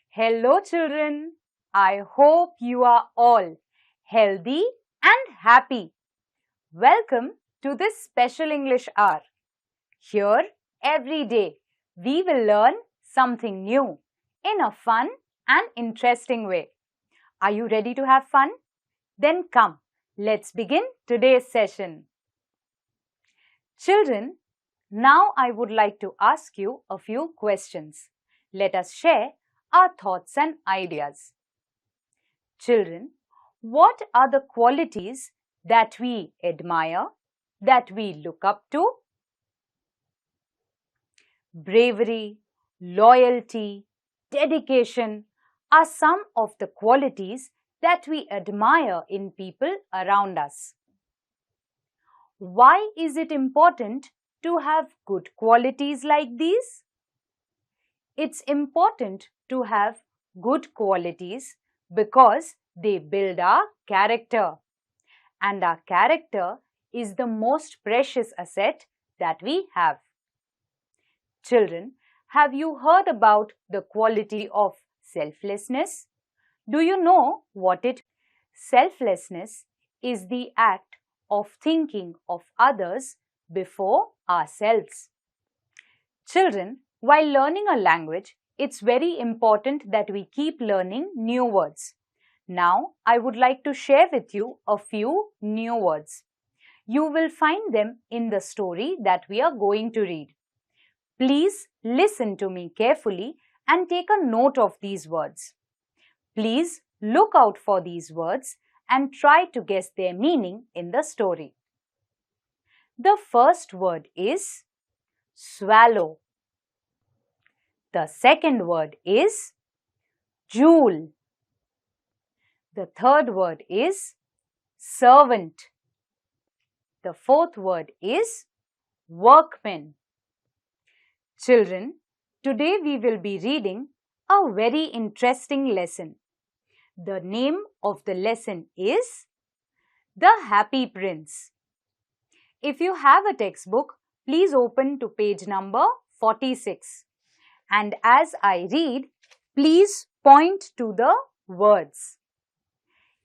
Hello children, I hope you are all healthy and happy. Welcome to this special English hour. Here, every day, we will learn something new in a fun and interesting way. Are you ready to have fun? Then come, let's begin today's session. Children, now I would like to ask you a few questions. Let us share our thoughts and ideas. Children, what are the qualities that we admire, that we look up to? Bravery, loyalty, dedication are some of the qualities that we admire in people around us. Why is it important to have good qualities like these? It's important to have good qualities because they build our character. And our character is the most precious asset that we have. Children, have you heard about the quality of selflessness? Do you know what it is? Selflessness is the act of thinking of others before ourselves. Children, while learning a language, it's very important that we keep learning new words. Now, I would like to share with you a few new words. You will find them in the story that we are going to read. Please listen to me carefully and take a note of these words. Please look out for these words and try to guess their meaning in the story. The first word is swallow. The second word is jewel. The third word is servant. The fourth word is workman. Children, today we will be reading a very interesting lesson. The name of the lesson is The Happy Prince. If you have a textbook, please open to page number 46. And as I read, please point to the words.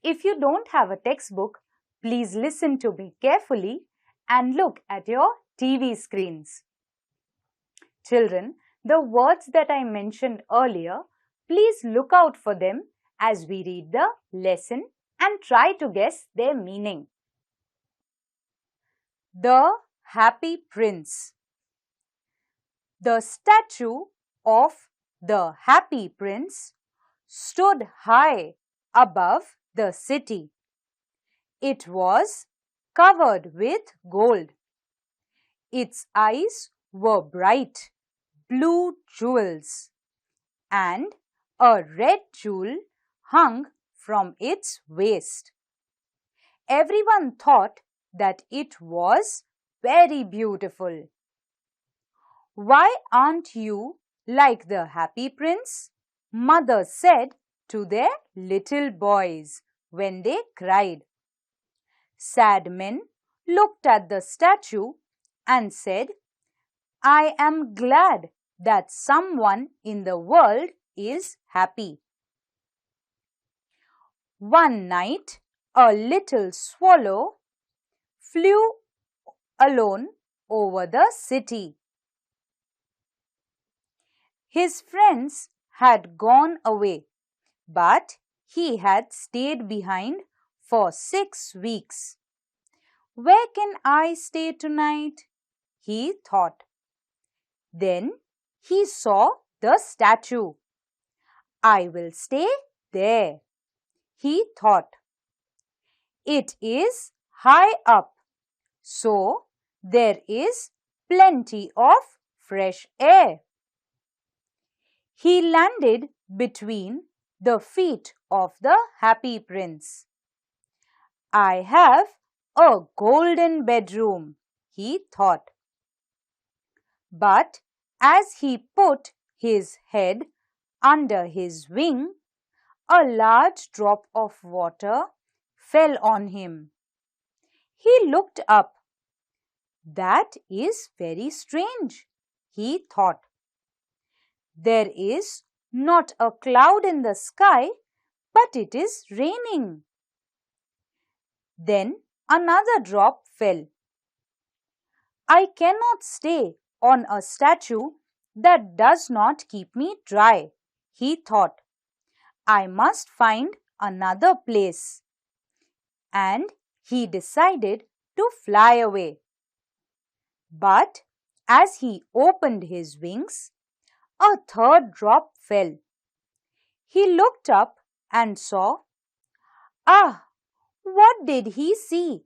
If you don't have a textbook, please listen to me carefully and look at your TV screens. Children, the words that I mentioned earlier, please look out for them as we read the lesson and try to guess their meaning. The Happy Prince. The statue of the Happy Prince stood high above the city. It was covered with gold. Its eyes were bright blue jewels, and a red jewel hung from its waist. Everyone thought that it was very beautiful. Why aren't you like the Happy Prince? Mother said to their little boys when they cried. Sad men looked at the statue and said, I am glad that someone in the world is happy. One night, a little swallow flew alone over the city. His friends had gone away, but he had stayed behind for 6 weeks. Where can I stay tonight? He thought. Then he saw the statue. I will stay there, he thought. It is high up, so there is plenty of fresh air. He landed between the feet of the Happy Prince. I have a golden bedroom, he thought. But as he put his head under his wing, a large drop of water fell on him. He looked up. That is very strange, he thought. There is not a cloud in the sky, but it is raining. Then another drop fell. I cannot stay on a statue that does not keep me dry, he thought. I must find another place. And he decided to fly away. But as he opened his wings, a third drop fell. He looked up and saw, what did he see?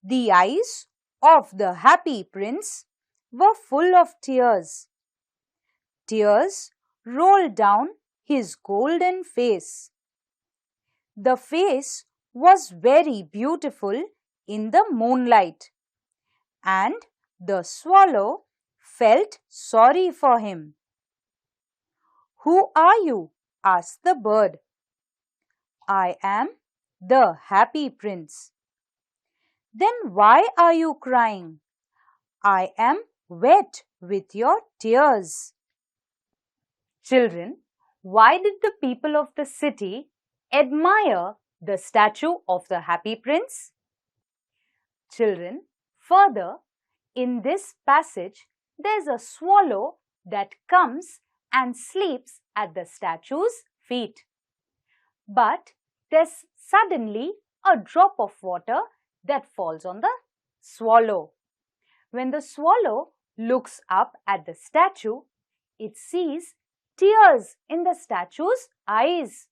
The eyes of the Happy Prince were full of tears. Tears rolled down his golden face. The face was very beautiful in the moonlight, and the swallow felt sorry for him. Who are you? asked the bird. I am the Happy Prince. Then why are you crying? I am wet with your tears. Children, why did the people of the city admire the statue of the Happy Prince? Children, further, in this passage, there's a swallow that comes and sleeps at the statue's feet. But there's suddenly a drop of water that falls on the swallow. When the swallow looks up at the statue, it sees tears in the statue's eyes.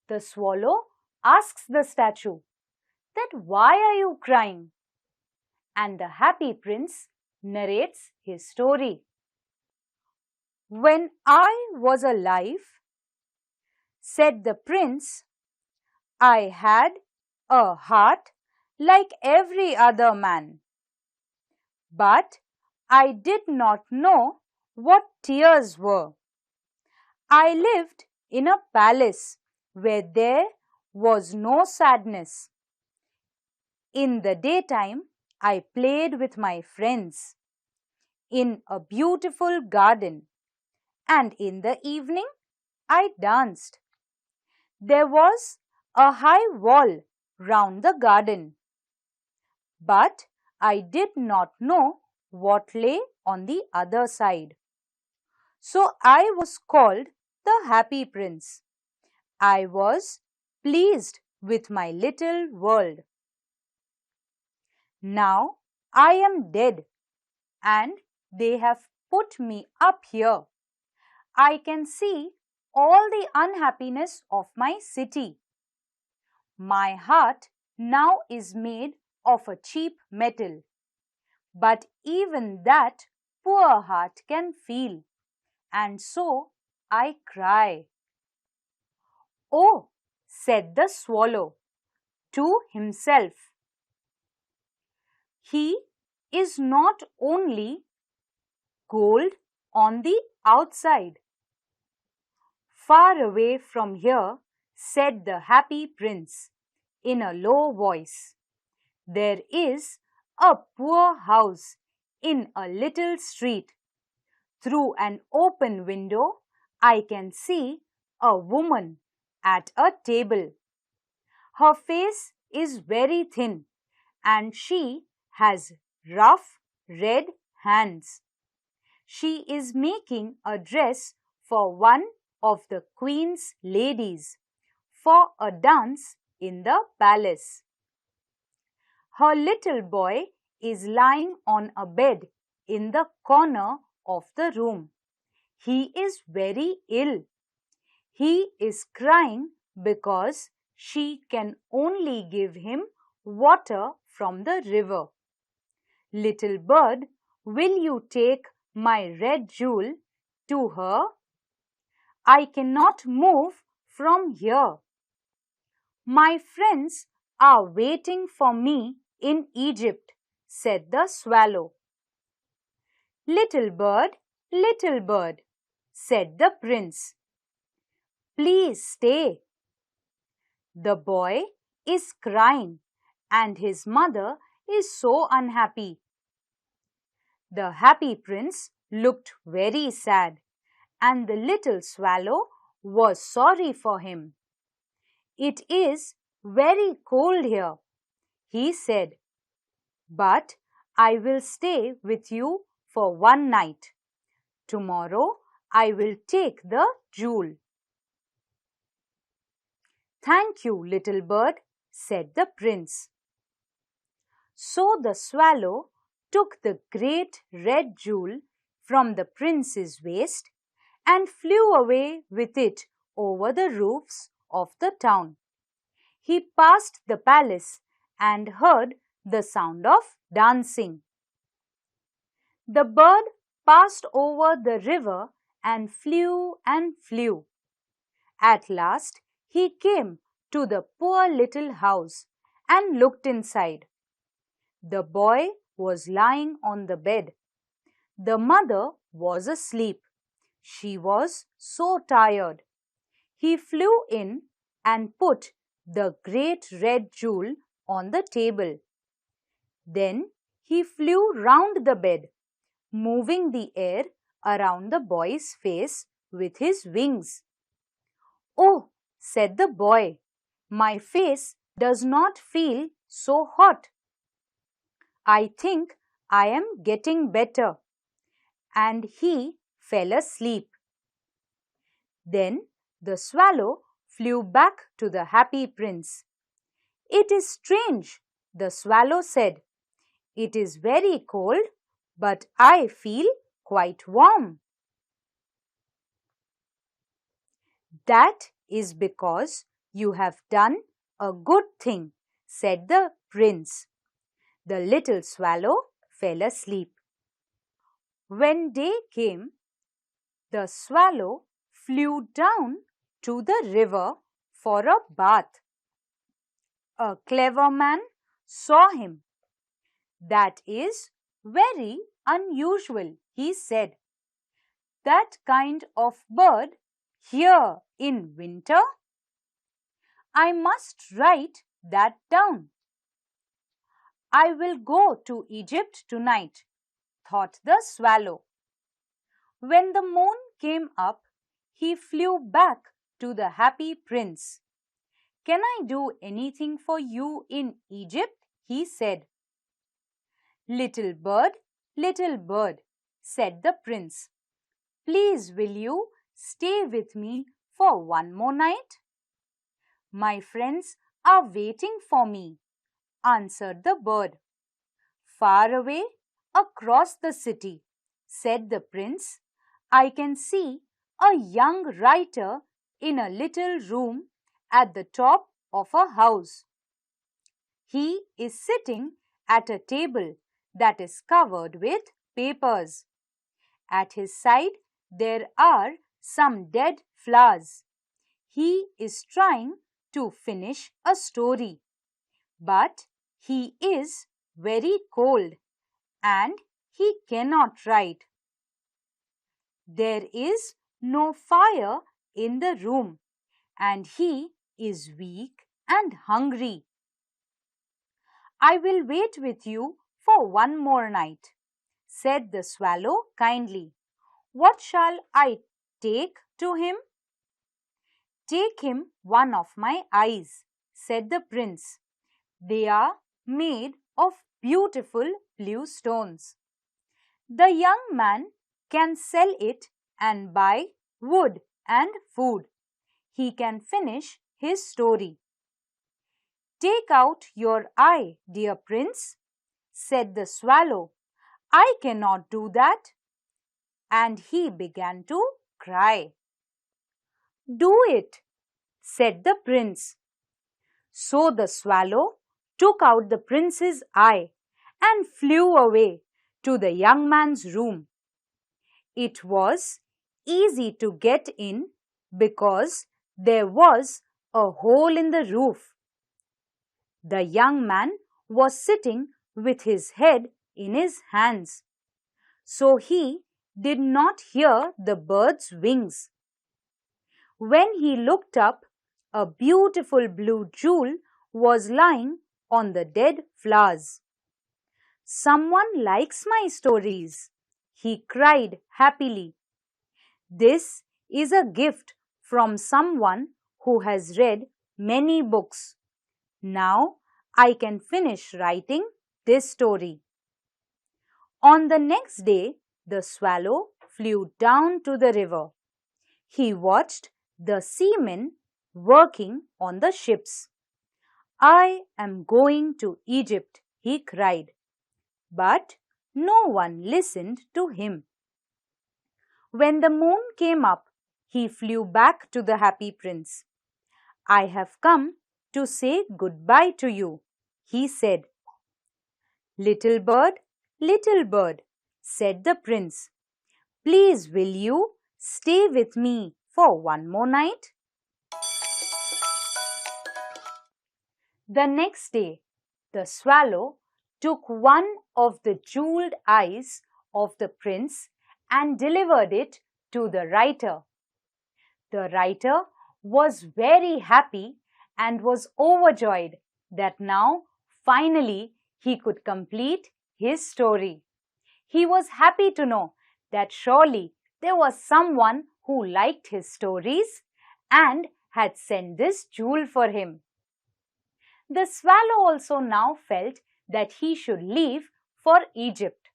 The swallow asks the statue, that why are you crying? And the Happy Prince narrates his story. When I was alive, said the prince, I had a heart like every other man. But I did not know what tears were. I lived in a palace where there was no sadness. In the daytime, I played with my friends in a beautiful garden, and in the evening, I danced. There was a high wall round the garden, but I did not know what lay on the other side. So I was called the Happy Prince. I was pleased with my little world. Now I am dead, and they have put me up here. I can see all the unhappiness of my city. My heart now is made of a cheap metal, but even that poor heart can feel, and so I cry. Oh, said the swallow to himself, he is not only gold on the outside. Far away from here, said the Happy Prince in a low voice, there is a poor house in a little street. Through an open window, I can see a woman at a table. Her face is very thin, and she has rough red hands. She is making a dress for one of the queen's ladies for a dance in the palace. Her little boy is lying on a bed in the corner of the room. He is very ill. He is crying because she can only give him water from the river. Little bird, will you take my red jewel to her? I cannot move from here. My friends are waiting for me in Egypt, said the swallow. Little bird, said the prince. Please stay. The boy is crying and his mother is so unhappy. The happy prince looked very sad and the little swallow was sorry for him. It is very cold here, he said, but I will stay with you for one night. Tomorrow I will take the jewel. Thank you, little bird, said the prince. So the swallow took the great red jewel from the prince's waist and flew away with it over the roofs of the town. He passed the palace and heard the sound of dancing. The bird passed over the river and flew and flew. At last he came to the poor little house and looked inside. The boy was lying on the bed. The mother was asleep. She was so tired. He flew in and put the great red jewel on the table. Then he flew round the bed, moving the air around the boy's face with his wings. Oh, said the boy, my face does not feel so hot. I think I am getting better. And he fell asleep. Then the swallow flew back to the happy prince. It is strange, the swallow said. It is very cold, but I feel quite warm. That is because you have done a good thing, said the prince. The little swallow fell asleep. When day came, the swallow flew down to the river for a bath. A clever man saw him. That is very unusual, he said. That kind of bird here in winter? I must write that down. I will go to Egypt tonight, thought the swallow. When the moon came up, he flew back to the happy prince. Can I do anything for you in Egypt? He said. Little bird, said the prince. Please will you stay with me for one more night? My friends are waiting for me, answered the bird. Far away, across the city, said the prince, I can see a young writer in a little room at the top of a house. He is sitting at a table that is covered with papers. At his side, there are some dead flowers. He is trying to finish a story, but he is very cold and he cannot write. There is no fire in the room and he is weak and hungry. I will wait with you for one more night, said the swallow kindly. What shall I take to him? Take him one of my eyes, said the prince. They are made of beautiful blue stones. The young man can sell it and buy wood and food. He can finish his story. Take out your eye, dear prince, said the swallow. I cannot do that. And he began to cry. Do it, said the prince. So the swallow took out the prince's eye and flew away to the young man's room. It was easy to get in because there was a hole in the roof. The young man was sitting with his head in his hands, so he did not hear the bird's wings. When he looked up, a beautiful blue jewel was lying on the dead flowers. "Someone likes my stories," he cried happily. "This is a gift from someone who has read many books. Now I can finish writing this story." On the next day, the swallow flew down to the river. He watched the seamen working on the ships. "I am going to Egypt," he cried. But no one listened to him. When the moon came up, he flew back to the happy prince. "I have come to say goodbye to you," he said. Little bird," said the prince, "please will you stay with me for one more night?" The next day, the swallow took one of the jeweled eyes of the prince and delivered it to the writer. The writer was very happy and was overjoyed that now finally he could complete his story. He was happy to know that surely there was someone who liked his stories and had sent this jewel for him. The swallow also now felt that he should leave for Egypt.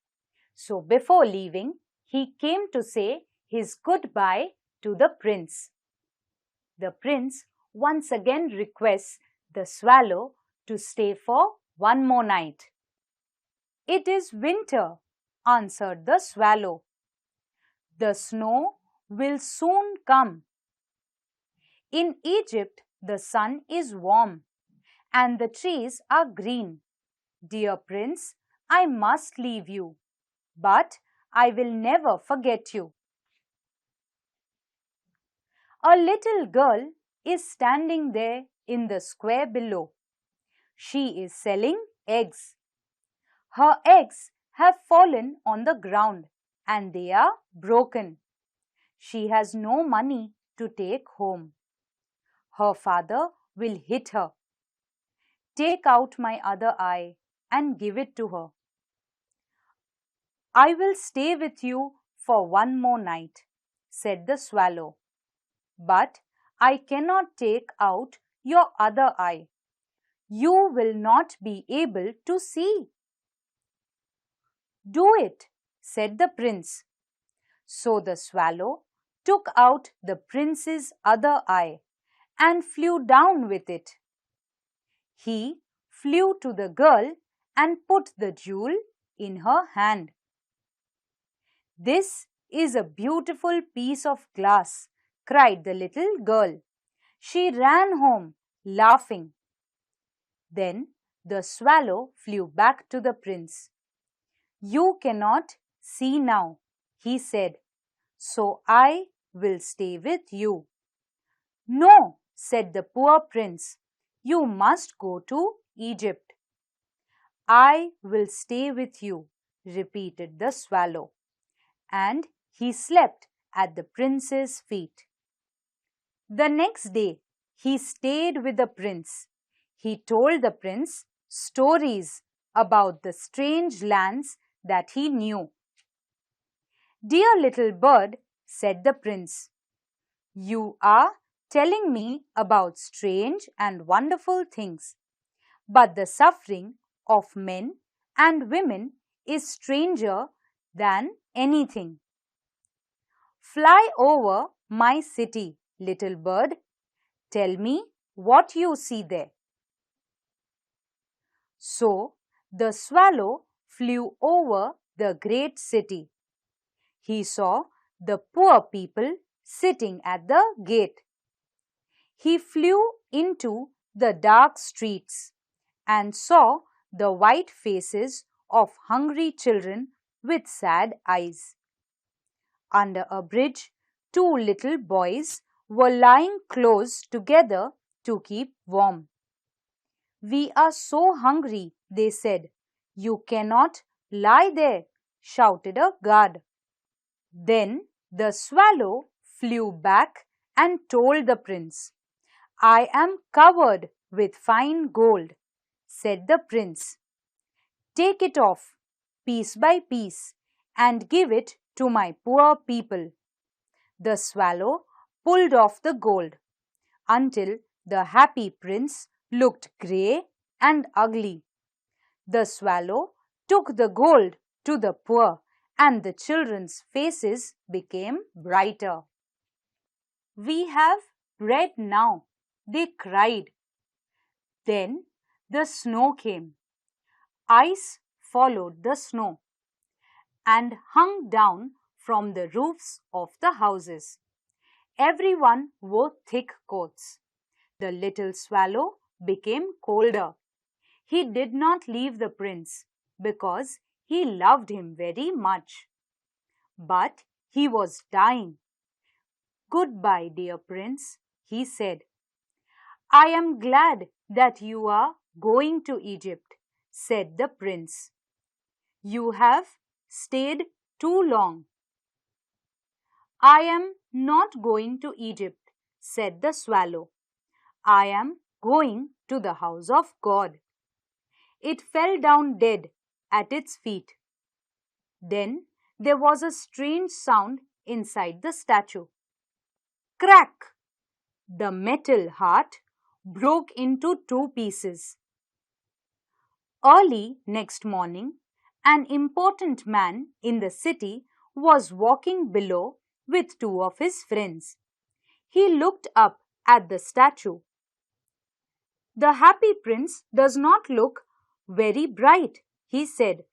So before leaving, he came to say his goodbye to the prince. The prince once again requests the swallow to stay for one more night. "It is winter," answered the swallow. "The snow will soon come. In Egypt, the sun is warm and the trees are green. Dear prince, I must leave you, but I will never forget you." A little girl is standing there in the square below. She is selling eggs. Her eggs have fallen on the ground and they are broken. She has no money to take home. Her father will hit her. "Take out my other eye and give it to her." "I will stay with you for one more night," said the swallow. "But I cannot take out your other eye. You will not be able to see." "Do it," said the prince. So the swallow took out the prince's other eye and flew down with it. He flew to the girl and put the jewel in her hand. "This is a beautiful piece of glass," cried the little girl. She ran home, laughing. Then the swallow flew back to the prince. "You cannot see now," he said, "so I will stay with you." "No," said the poor prince, "you must go to Egypt." "I will stay with you," repeated the swallow, and he slept at the prince's feet. The next day, he stayed with the prince. He told the prince stories about the strange lands that he knew. "Dear little bird," said the prince, "you are telling me about strange and wonderful things, but the suffering of men and women is stranger than anything. Fly over my city, little bird. Tell me what you see there." So the swallow flew over the great city. He saw the poor people sitting at the gate. He flew into the dark streets and saw the white faces of hungry children with sad eyes. Under a bridge, two little boys were lying close together to keep warm. "We are so hungry," they said. "You cannot lie there," shouted a guard. Then the swallow flew back and told the prince, "I am covered with fine gold," said the prince. "Take it off, piece by piece, and give it to my poor people." The swallow pulled off the gold until the happy prince looked grey and ugly. The swallow took the gold to the poor, and the children's faces became brighter. "We have bread now," they cried. Then the snow came. Ice followed the snow and hung down from the roofs of the houses. Everyone wore thick coats. The little swallow became colder. He did not leave the prince because he loved him very much. But he was dying. "Goodbye, dear prince," he said. "I am glad that you are going to Egypt," said the prince. "You have stayed too long." "I am not going to Egypt," said the swallow. "I am going to the house of God." It fell down dead at its feet. Then there was a strange sound inside the statue. Crack! The metal heart broke into two pieces. Early next morning, an important man in the city was walking below with two of his friends. He looked up at the statue. "The happy prince does not look very bright," he said.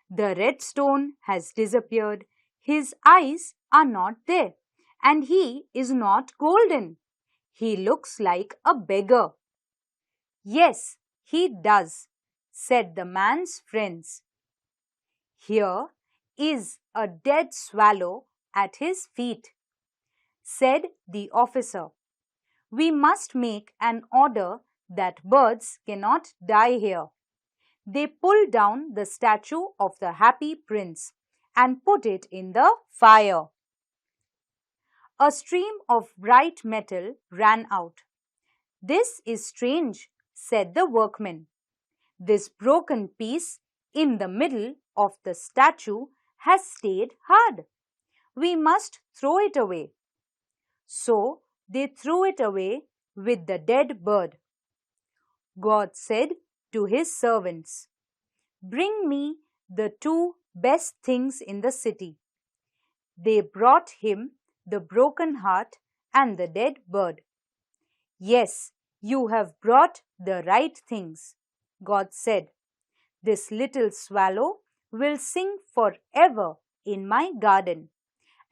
"The red stone has disappeared, his eyes are not there, and he is not golden. He looks like a beggar." "Yes, he does," said the man's friends. "Here is a dead swallow at his feet," said the officer. "We must make an order that birds cannot die here." They pulled down the statue of the happy prince and put it in the fire. A stream of bright metal ran out. "This is strange," said the workmen. "This broken piece in the middle of the statue has stayed hard. We must throw it away." So they threw it away with the dead bird. God said to his servants, "Bring me the two best things in the city." They brought him the broken heart and the dead bird. "Yes, you have brought the right things," God said. "This little swallow will sing forever in my garden,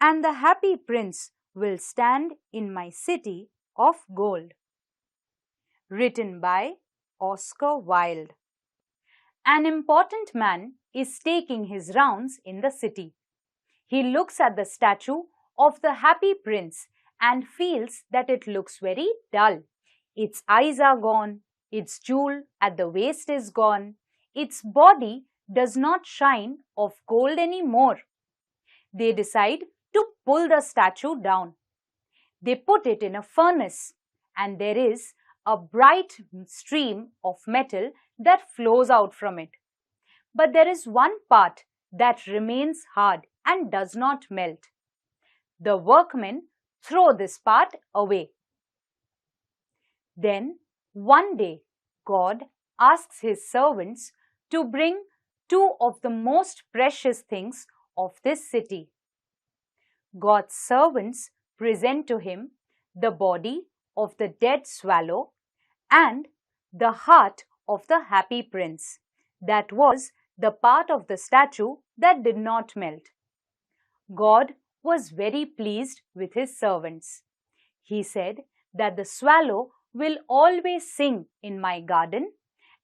and the happy prince will stand in my city of gold." Written by Oscar Wilde. An important man is taking his rounds in the city. He looks at the statue of the happy prince and feels that it looks very dull. Its eyes are gone, its jewel at the waist is gone, its body does not shine of gold anymore. They decide to pull the statue down. They put it in a furnace, and there is a bright stream of metal that flows out from it. But there is one part that remains hard and does not melt. The workmen throw this part away. Then one day, God asks his servants to bring two of the most precious things of this city. God's servants present to him the body of the dead swallow and the heart of the happy prince. That was the part of the statue that did not melt. God was very pleased with his servants. He said that the swallow will always sing in my garden,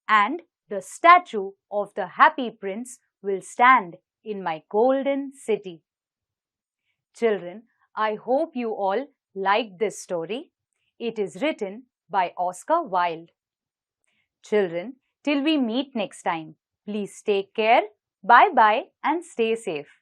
and the statue of the happy prince will stand in my golden city. Children, I hope you all liked this story. It is written by Oscar Wilde. Children, till we meet next time, please take care, bye-bye and stay safe.